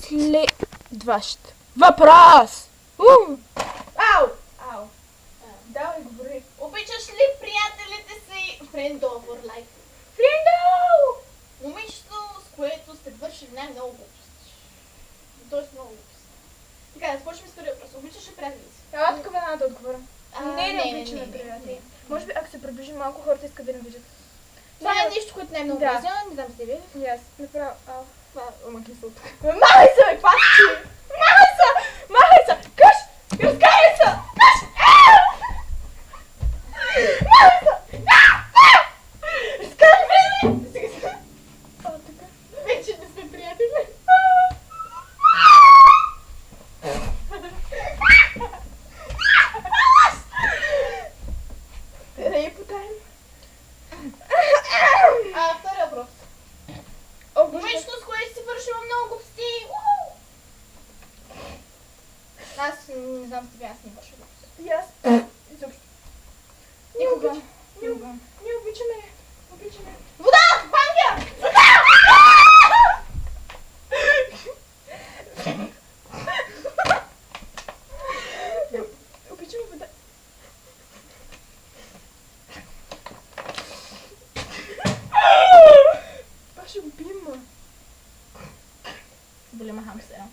следващ въпрос. Ау! Давай, говори. Обичаш ли приятелите си френдовър лайк? Фриндо! Момичето, с което сте вършили най-много глупости. Тоест много глупости. Така, да започнем с първия въпрос. Обичаш ли приятелите си? Ела тук веднага да отговоря. Не обичаме не. приятели. Може би ако се приближим малко, хората искат да ни видят. Това е нещо, което най-много Да. влиза. Не знам с тебе. И аз направо, ама кисело тук. Махай се, бе, каква си? Махай се! Къш! Разкарай се! Къш! Махай се! Разкарай време! Така. Вече не сме приятели. Рей по тайм. Втория въпрос. Момичето, с което си вършила много глупости. Аз не знам с тебе, аз не върша глупости. И аз. Изобщо. Никога. Ние обичаме. Вода! Баня! Обичаме вода. Това ще убием, ма. Боли ма хам сега.